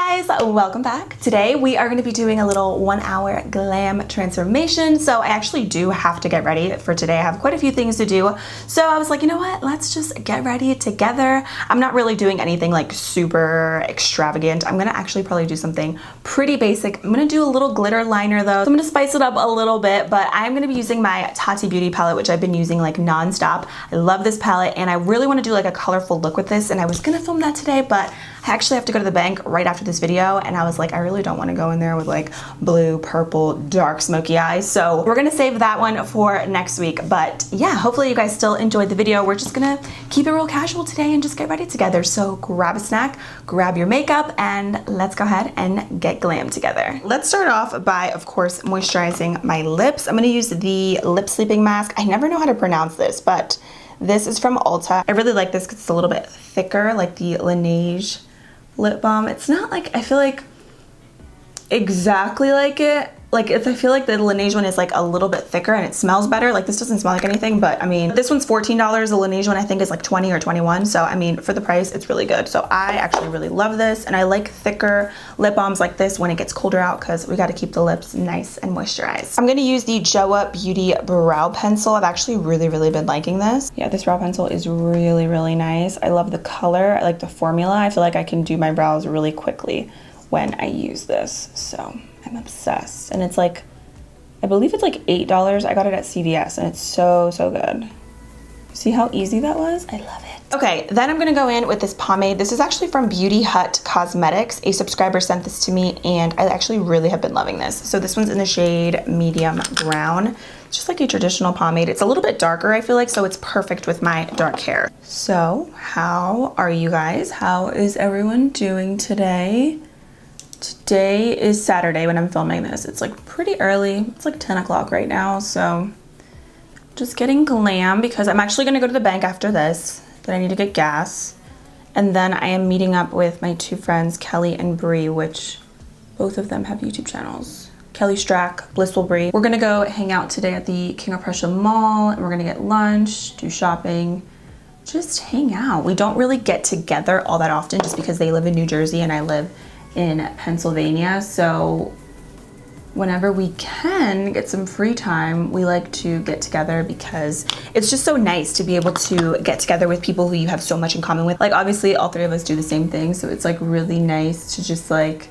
Hey guys, welcome back. Today we are going to be doing a little 1 hour glam transformation. So I actually do have to get ready for today. I have quite a few things to do. So I was like, you know what? Let's just get ready together. I'm not really doing anything like super extravagant. I'm going to actually probably do something pretty basic. I'm going to do a little glitter liner though. So I'm going to spice it up a little bit, but I'm going to be using my Tati Beauty palette, which I've been using like non-stop. I love this palette and I really want to do like a colorful look with this. And I was going to film that today, but I actually have to go to the bank right after this video, and I was like, I really don't want to go in there with like blue, purple, dark smoky eyes. So we're gonna save that one for next week. But yeah, hopefully you guys still enjoyed the video. We're just gonna keep it real casual today and just get ready together. So grab a snack, grab your makeup, and let's go ahead and get glam together. Let's start off by, of course, moisturizing my lips. I'm gonna use the lip sleeping mask. I never know how to pronounce this, but this is from Ulta. I really like this because it's a little bit thicker, like the Laneige lip balm. It's not like, I feel like exactly like it. Like I feel like the Laneige one is like a little bit thicker and it smells better. Like this doesn't smell like anything, but I mean, this one's $14. The Laneige one I think is like 20 or 21. So I mean, for the price, it's really good. So I actually really love this, and I like thicker lip balms like this when it gets colder out because we got to keep the lips nice and moisturized. I'm gonna use the Joah Beauty Brow Pencil. I've actually really been liking this. Yeah, this brow pencil is really nice. I love the color. I like the formula. I feel like I can do my brows really quickly when I use this. So I'm obsessed, and it's like, I believe it's like $8. I got it at CVS and it's so good. See how easy that was? I love it. Okay, then I'm gonna go in with this pomade. This is actually from Beauty Hut Cosmetics. A subscriber sent this to me and I actually really have been loving this. So this one's in the shade medium brown. It's just like a traditional pomade. It's a little bit darker, I feel like, so it's perfect with my dark hair. So how are you guys? How is everyone doing today? Today is Saturday when I'm filming this. It's like pretty early. It's like 10 o'clock right now, so just getting glam because I'm actually gonna go to the bank after this. Then I need to get gas. And then I am meeting up with my two friends, Kelly and Bree, which both of them have YouTube channels. Kelly Strack, Blissful Bree. We're gonna go hang out today at the King of Prussia Mall, and we're gonna get lunch, do shopping, just hang out. We don't really get together all that often just because they live in New Jersey and I live in Pennsylvania, so whenever we can get some free time, we like to get together because it's just so nice to be able to get together with people who you have so much in common with. Like obviously all three of us do the same thing, so it's like really nice to just like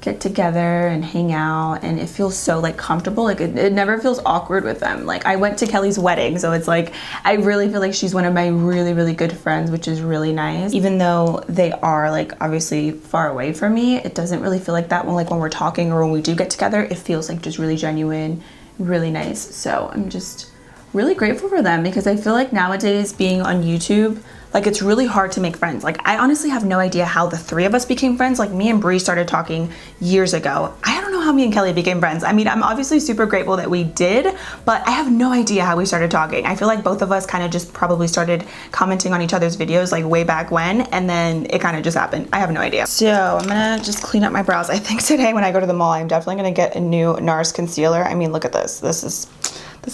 get together and hang out, and it feels so like comfortable. Like it never feels awkward with them. Like I went to Kelly's wedding, so it's like I really feel like she's one of my really good friends, which is really nice. Even though they are like obviously far away from me, it doesn't really feel like that when we're talking or when we do get together. It feels like just really genuine, really nice. So I'm just really grateful for them because I feel like nowadays being on YouTube, like it's really hard to make friends. Like I honestly have no idea how the three of us became friends. Like me and Bree started talking years ago. I don't know how me and Kelly became friends. I mean, I'm obviously super grateful that we did, but I have no idea how we started talking. I feel like both of us kind of just probably started commenting on each other's videos like way back when, and then it kind of just happened. I have no idea. So I'm gonna just clean up my brows. I think today when I go to the mall, I'm definitely gonna get a new NARS concealer. I mean, look at this. This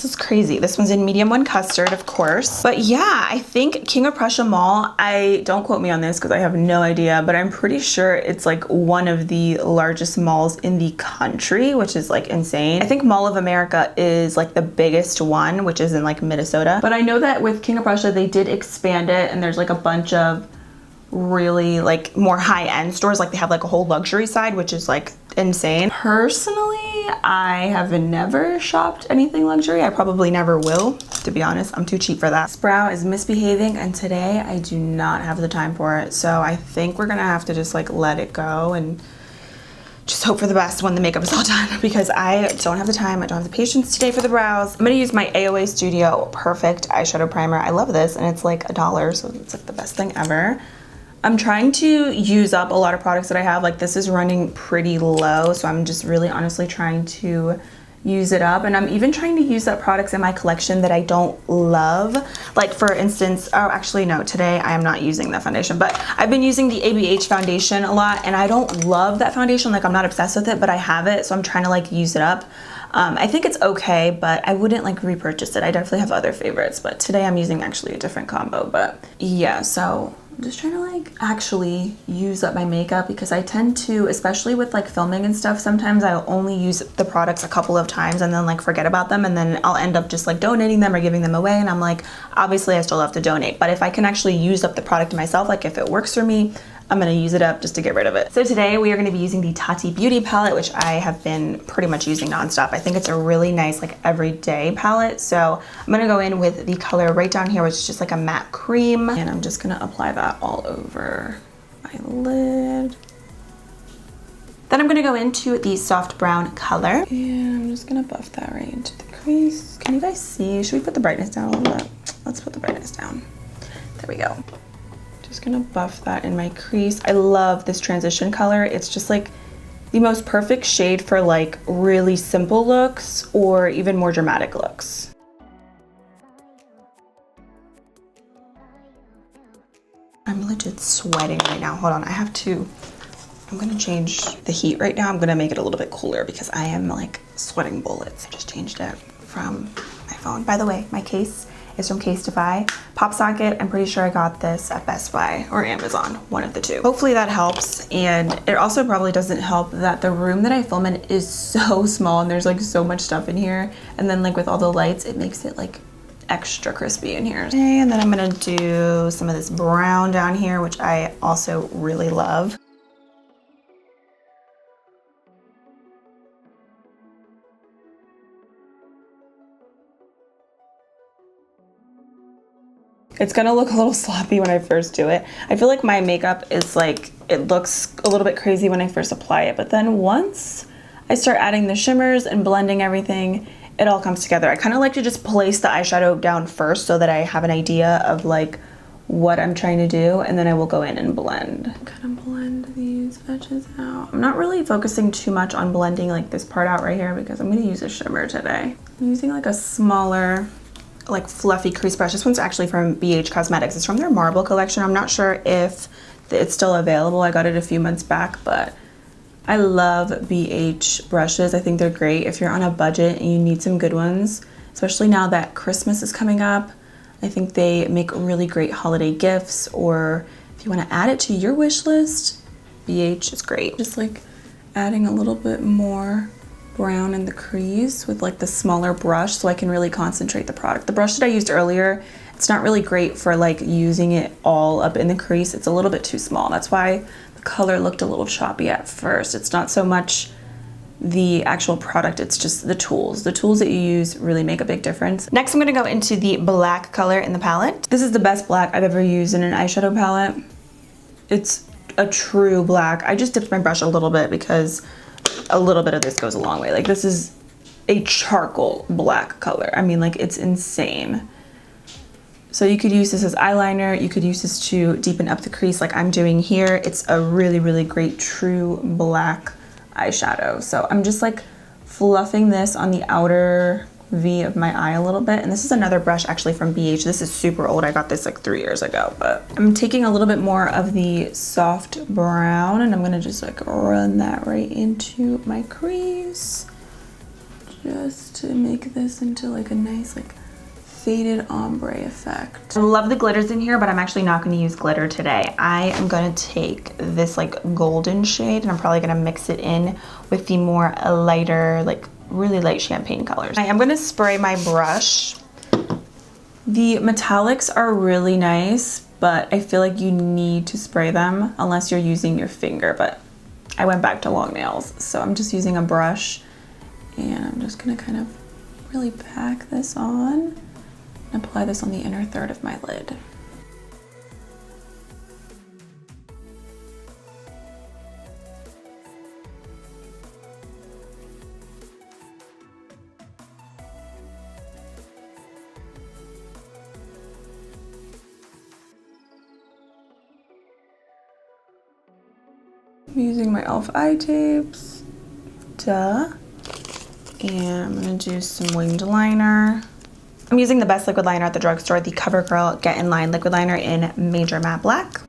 is crazy. This one's in medium 1 custard, of course. But yeah, I think King of Prussia Mall, don't quote me on this because I have no idea, but I'm pretty sure it's like one of the largest malls in the country, which is like insane. I think Mall of America is like the biggest one, which is in like Minnesota. But I know that with King of Prussia, they did expand it, and there's like a bunch of really like more high-end stores. Like they have like a whole luxury side, which is like insane. Personally, I have never shopped anything luxury. I probably never will, to be honest. I'm too cheap for that. This brow is misbehaving, and today I do not have the time for it. So I think we're gonna have to just like let it go and just hope for the best when the makeup is all done because I don't have the time. I don't have the patience today for the brows. I'm gonna use my AOA Studio Perfect eyeshadow primer. I love this, and it's like $1, so it's like the best thing ever. I'm trying to use up a lot of products that I have. Like this is running pretty low, so I'm just really honestly trying to use it up. And I'm even trying to use up products in my collection that I don't love. Like for instance, oh actually no, today I am not using that foundation, but I've been using the ABH foundation a lot, and I don't love that foundation. Like I'm not obsessed with it, but I have it, so I'm trying to like use it up. I think it's okay, but I wouldn't like repurchase it. I definitely have other favorites, but today I'm using actually a different combo. But yeah, so just trying to like actually use up my makeup because I tend to, especially with like filming and stuff, sometimes I'll only use the products a couple of times and then like forget about them, and then I'll end up just like donating them or giving them away, and I'm like, obviously I still have to donate, but if I can actually use up the product myself, like if it works for me, I'm gonna use it up just to get rid of it. So today we are gonna be using the Tati Beauty palette, which I have been pretty much using nonstop. I think it's a really nice like everyday palette. So I'm gonna go in with the color right down here, which is just like a matte cream. And I'm just gonna apply that all over my lid. Then I'm gonna go into the soft brown color. And I'm just gonna buff that right into the crease. Can you guys see? Should we put the brightness down a little bit? Let's put the brightness down. There we go. Just gonna buff that in my crease. I love this transition color. It's just like the most perfect shade for like really simple looks or even more dramatic looks. I'm legit sweating right now. Hold on, I'm gonna change the heat right now. I'm gonna make it a little bit cooler because I am like sweating bullets. I just changed it from my phone. By the way, my case is from Casetify. Pop socket, I'm pretty sure I got this at Best Buy or Amazon, one of the two. Hopefully that helps. And it also probably doesn't help that the room that I film in is so small and there's like so much stuff in here. And then like with all the lights, it makes it like extra crispy in here. Okay, and then I'm gonna do some of this brown down here, which I also really love. It's gonna look a little sloppy when I first do it. I feel like my makeup is like, it looks a little bit crazy when I first apply it, but then once I start adding the shimmers and blending everything, it all comes together. I kind of like to just place the eyeshadow down first so that I have an idea of like what I'm trying to do, and then I will go in and blend. Kind of blend these edges out. I'm not really focusing too much on blending like this part out right here because I'm gonna use a shimmer today. I'm using like a smaller, like fluffy crease brush. This one's actually from BH Cosmetics. It's from their Marble collection. I'm not sure if it's still available. I got it a few months back, but I love BH brushes. I think they're great if you're on a budget and you need some good ones, especially now that Christmas is coming up. I think they make really great holiday gifts, or if you want to add it to your wish list, BH is great. Just like adding a little bit more brown in the crease with like the smaller brush so I can really concentrate the product. The brush that I used earlier, it's not really great for like using it all up in the crease. It's a little bit too small. That's why the color looked a little choppy at first. It's not so much the actual product, it's just the tools. The tools that you use really make a big difference. Next, I'm gonna go into the black color in the palette. This is the best black I've ever used in an eyeshadow palette. It's a true black. I just dipped my brush a little bit because a little bit of this goes a long way. Like this is a charcoal black color. I mean, like it's insane. So you could use this as eyeliner. You could use this to deepen up the crease like I'm doing here. It's a really, really great true black eyeshadow. So I'm just like fluffing this on the outer V of my eye a little bit. And this is another brush actually from BH. This is super old. I got this like 3 years ago, but I'm taking a little bit more of the soft brown and I'm gonna just like run that right into my crease just to make this into like a nice like faded ombre effect. I love the glitters in here, but I'm actually not going to use glitter today. I am going to take this like golden shade and I'm probably going to mix it in with the more lighter, like really light champagne colors. I am going to spray my brush. The metallics are really nice, but I feel like you need to spray them unless you're using your finger, but I went back to long nails, so I'm just using a brush and I'm just going to kind of really pack this on. Apply this on the inner third of my lid. I'm using my e.l.f. eye tapes, duh, and I'm gonna do some winged liner. I'm using the best liquid liner at the drugstore, the CoverGirl Get In Line liquid liner in Major Matte Black.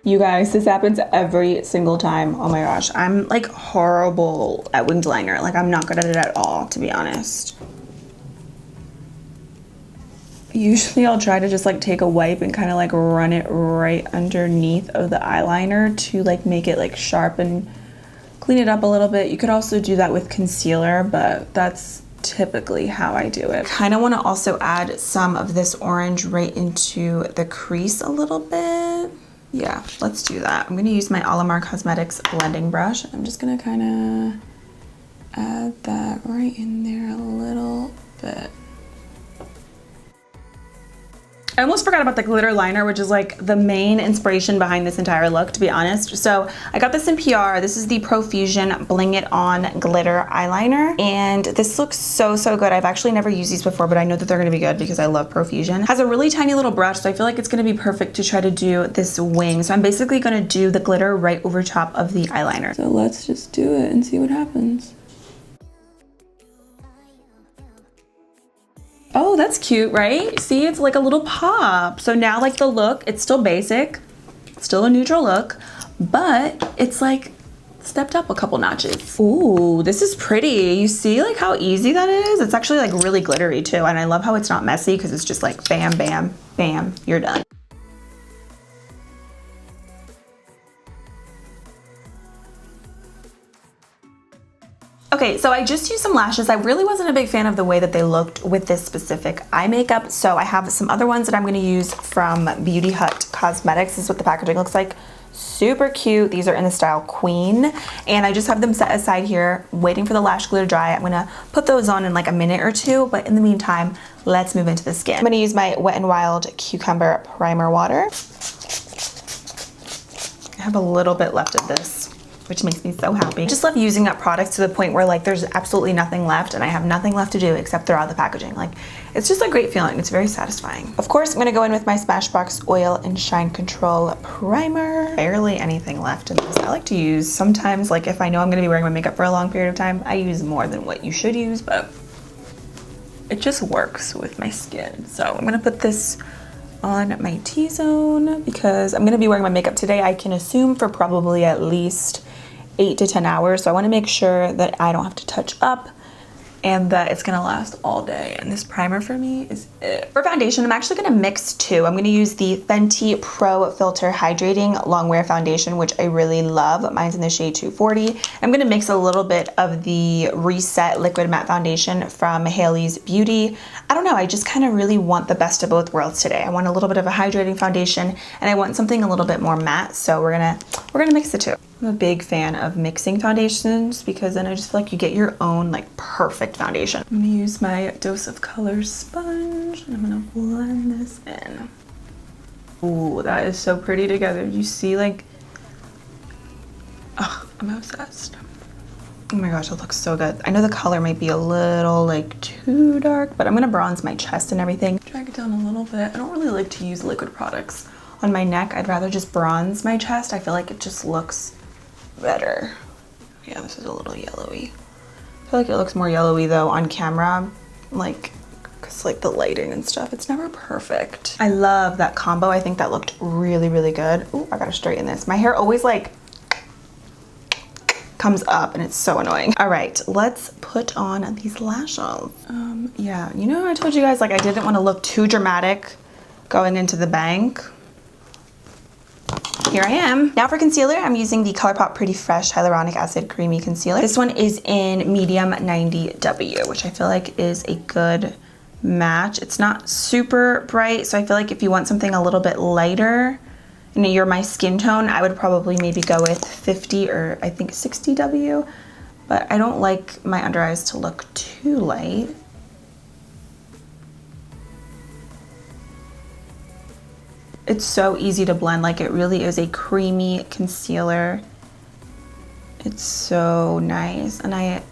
You guys, this happens every single time. Oh my gosh, I'm like horrible at winged liner. Like I'm not good at it at all, to be honest. Usually I'll try to just like take a wipe and kind of like run it right underneath of the eyeliner to like make it like sharp and clean it up a little bit. You could also do that with concealer, but that's typically how I do it. Kind of want to also add some of this orange right into the crease a little bit. Yeah, let's do that. I'm going to use my Alamar Cosmetics blending brush. I'm just going to kind of add that right in there a little bit. I almost forgot about the glitter liner, which is like the main inspiration behind this entire look, to be honest. So I got this in PR. This is the Profusion Bling It On Glitter Eyeliner. And this looks so, so good. I've actually never used these before, but I know that they're gonna be good because I love Profusion. Has a really tiny little brush, so I feel like it's gonna be perfect to try to do this wing. So I'm basically gonna do the glitter right over top of the eyeliner. So let's just do it and see what happens. Oh, that's cute, right? See, it's like a little pop. So now like the look, it's still basic, still a neutral look, but it's like stepped up a couple notches. Ooh, this is pretty. You see like how easy that is? It's actually like really glittery too. And I love how it's not messy because it's just like bam, bam, bam, you're done. Okay, so I just used some lashes. I really wasn't a big fan of the way that they looked with this specific eye makeup, so I have some other ones that I'm gonna use from Beauty Hut Cosmetics. This is what the packaging looks like. Super cute. These are in the style Queen, and I just have them set aside here, waiting for the lash glue to dry. I'm gonna put those on in like a minute or two, but in the meantime, let's move into the skin. I'm gonna use my Wet n Wild Cucumber Primer Water. I have a little bit left of this, which makes me so happy. I just love using up products to the point where like there's absolutely nothing left and I have nothing left to do except throw out the packaging. Like it's just a great feeling. It's very satisfying. Of course, I'm gonna go in with my Smashbox Oil and Shine Control Primer. Barely anything left in this. I like to use sometimes, like if I know I'm gonna be wearing my makeup for a long period of time, I use more than what you should use, but it just works with my skin. So I'm gonna put this on my T-zone because I'm gonna be wearing my makeup today, I can assume, for probably at least 8 to 10 hours. So I wanna make sure that I don't have to touch up and that it's gonna last all day. And this primer for me is it. For foundation, I'm actually gonna mix two. I'm gonna use the Fenty Pro Filter Hydrating Longwear Foundation, which I really love. Mine's in the shade 240. I'm gonna mix a little bit of the Reset Liquid Matte Foundation from Hayles Beauty. I don't know, I just kind of really want the best of both worlds today. I want a little bit of a hydrating foundation and I want something a little bit more matte, so we're gonna mix the two. I'm a big fan of mixing foundations because then I just feel like you get your own like perfect foundation. I'm gonna use my Dose of Color sponge and I'm gonna blend this in. Ooh, that is so pretty together. You see, like, oh, I'm obsessed. Oh my gosh, it looks so good. I know the color might be a little like too dark, but I'm gonna bronze my chest and everything. Drag it down a little bit. I don't really like to use liquid products on my neck. I'd rather just bronze my chest. I feel like it just looks better. Yeah, this is a little yellowy. I feel like it looks more yellowy though on camera, like, cause like the lighting and stuff, it's never perfect. I love that combo. I think that looked really, really good. Ooh, I gotta straighten this. My hair always like comes up and it's so annoying. All right, let's put on these lashes. Yeah, you know, I told you guys like I didn't want to look too dramatic going into the bank. Here I am. Now for concealer, I'm using the Colourpop Pretty Fresh Hyaluronic Acid Creamy Concealer. This one is in medium 90W, which I feel like is a good match. It's not super bright, so I feel like if you want something a little bit lighter, and you're my skin tone, I would probably maybe go with 50 or I think 60W, but I don't like my under eyes to look too light. It's so easy to blend, like it really is a creamy concealer. It's so nice. And I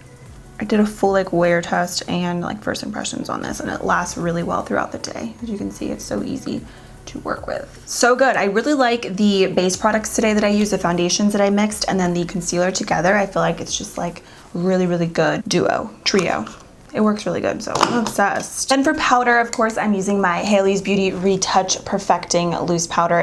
did a full like wear test and like first impressions on this, and it lasts really well throughout the day. As you can see, it's so easy to work with. So good. I really like the base products today that I use, the foundations that I mixed, and then the concealer together. I feel like it's just like really, really good trio. It works really good, so I'm obsessed. And for powder, of course, I'm using my Hayles Beauty Retouch Perfecting Loose Powder.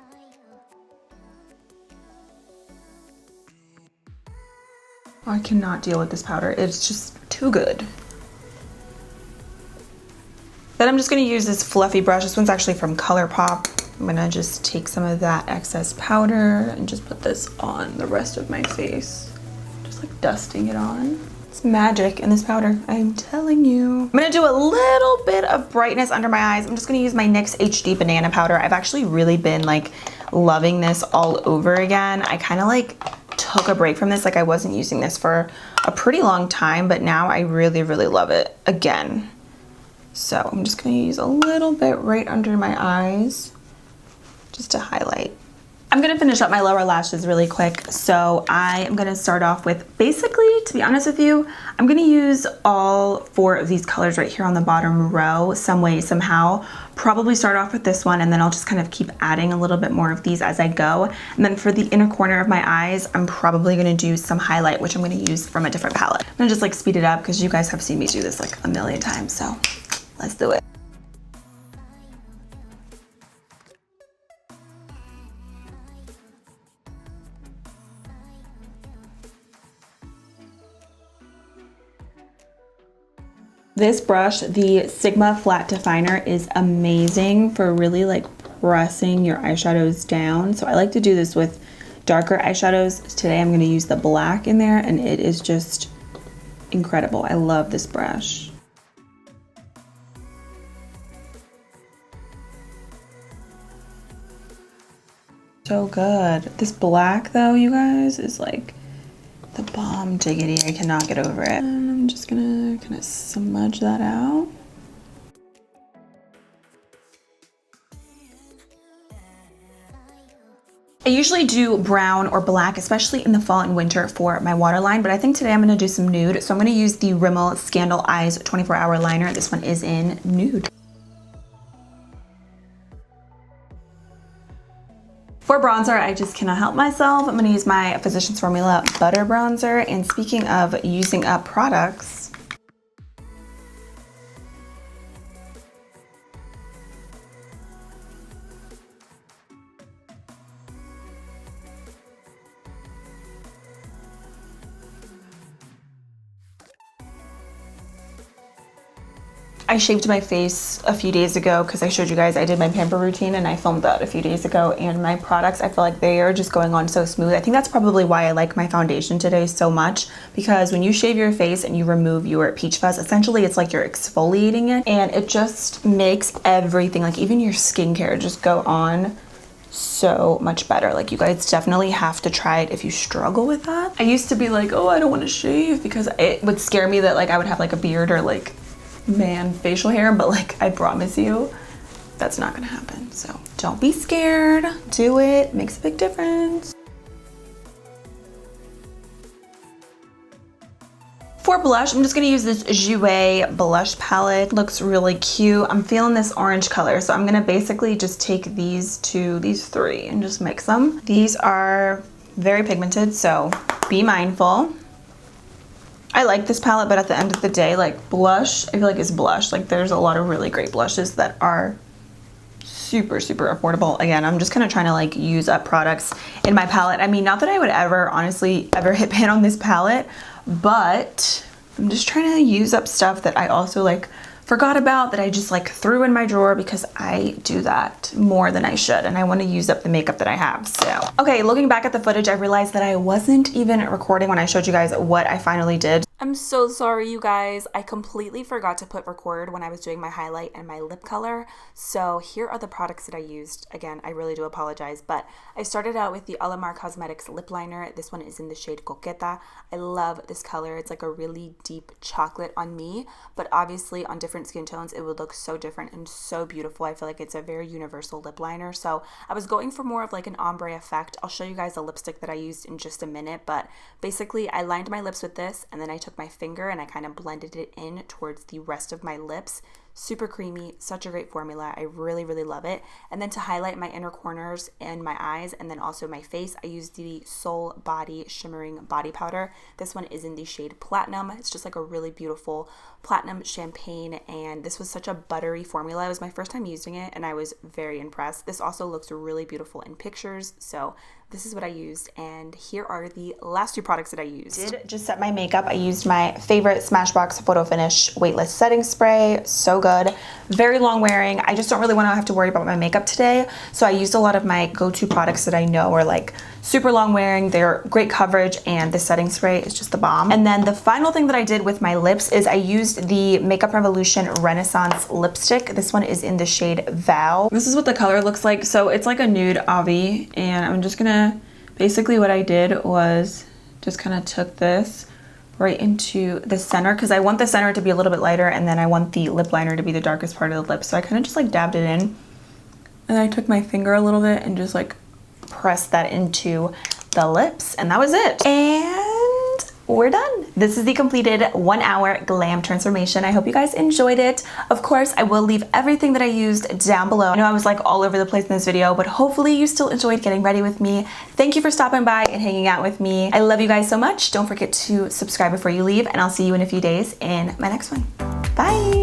I cannot deal with this powder. It's just too good. Then I'm just gonna use this fluffy brush. This one's actually from Colourpop. I'm gonna just take some of that excess powder and just put this on the rest of my face. Just like dusting it on. It's magic in this powder, I'm telling you. I'm gonna do a little bit of brightness under my eyes. I'm just gonna use my NYX HD Banana Powder. I've actually really been like loving this all over again. I kind of like took a break from this. Like I wasn't using this for a pretty long time, but now I really, really love it again. So I'm just gonna use a little bit right under my eyes just to highlight. I'm gonna finish up my lower lashes really quick. So I am gonna start off with, basically, to be honest with you, I'm gonna use all 4 of these colors right here on the bottom row, some way, somehow. Probably start off with this one, and then I'll just kind of keep adding a little bit more of these as I go. And then for the inner corner of my eyes, I'm probably gonna do some highlight, which I'm gonna use from a different palette. I'm gonna just like speed it up because you guys have seen me do this like a million times, so let's do it. This brush, the Sigma Flat Definer, is amazing for really like pressing your eyeshadows down. So I like to do this with darker eyeshadows. Today I'm going to use the black in there, and it is just incredible. I love this brush. So good. This black though, you guys, is like the bomb diggity. I cannot get over it. And I'm just gonna kind of smudge that out. I usually do brown or black, especially in the fall and winter for my waterline, but I think today I'm gonna do some nude. So I'm gonna use the Rimmel Scandal Eyes 24-Hour Liner. This one is in nude. For bronzer, I just cannot help myself. I'm gonna use my Physicians Formula Butter Bronzer. And speaking of using up products, I shaved my face a few days ago because I showed you guys I did my pamper routine, and I filmed that a few days ago, and my products, I feel like they are just going on so smooth. I think that's probably why I like my foundation today so much, because when you shave your face and you remove your peach fuzz, essentially it's like you're exfoliating it, and it just makes everything, like even your skincare, just go on so much better. Like you guys definitely have to try it if you struggle with that. I used to be like, oh, I don't want to shave because it would scare me that like I would have like a beard or like man facial hair, but like I promise you that's not gonna happen. So don't be scared, do it, makes a big difference. For blush, I'm just gonna use this Joah blush palette. Looks really cute. I'm feeling this orange color, so I'm gonna basically just take these 3 and just mix them. These are very pigmented, so be mindful. I like this palette, but at the end of the day, like blush, I feel like it's blush. Like there's a lot of really great blushes that are super, super affordable. Again, I'm just kind of trying to like use up products in my palette. I mean, not that I would ever, honestly, ever hit pan on this palette, but I'm just trying to use up stuff that I also like forgot about, that I just like threw in my drawer because I do that more than I should, and I want to use up the makeup that I have. So okay, looking back at the footage, I realized that I wasn't even recording when I showed you guys what I finally did. I'm so sorry, you guys. I completely forgot to put record when I was doing my highlight and my lip color. So here are the products that I used. Again, I really do apologize, but I started out with the Alamar Cosmetics lip liner. This one is in the shade Coqueta. I love this color. It's like a really deep chocolate on me, but obviously on different skin tones, it would look so different and so beautiful. I feel like it's a very universal lip liner. So I was going for more of like an ombre effect. I'll show you guys the lipstick that I used in just a minute, but basically I lined my lips with this, and then I took my finger and I kind of blended it in towards the rest of my lips. super creamy, such a great formula. I really, really love it. And then to highlight my inner corners and my eyes and then also my face, I used the Soul Body Shimmering Body Powder. This one is in the shade Platinum. It's just like a really beautiful platinum champagne, and this was such a buttery formula. It was my first time using it and I was very impressed. This also looks really beautiful in pictures, so this is what I used, and here are the last two products that I used. Did just set my makeup. I used my favorite Smashbox Photo Finish Weightless Setting Spray. So good. Very long wearing. I just don't really want to have to worry about my makeup today, so I used a lot of my go-to products that I know are like super long wearing. They're great coverage, and the setting spray is just the bomb. And then the final thing that I did with my lips is I used the Makeup Revolution Renaissance lipstick. This one is in the shade Vow. This is what the color looks like. So it's like a nude Avi, and I'm just gonna, basically what I did was just kind of took this right into the center because I want the center to be a little bit lighter, and then I want the lip liner to be the darkest part of the lip. So I kind of just like dabbed it in, and I took my finger a little bit and just like pressed that into the lips, and that was it. And we're done. This is the completed 1 hour glam transformation. I hope you guys enjoyed it. Of course, I will leave everything that I used down below. I know I was like all over the place in this video, but hopefully you still enjoyed getting ready with me. Thank you for stopping by and hanging out with me. I love you guys so much. Don't forget to subscribe before you leave, and I'll see you in a few days in my next one. Bye.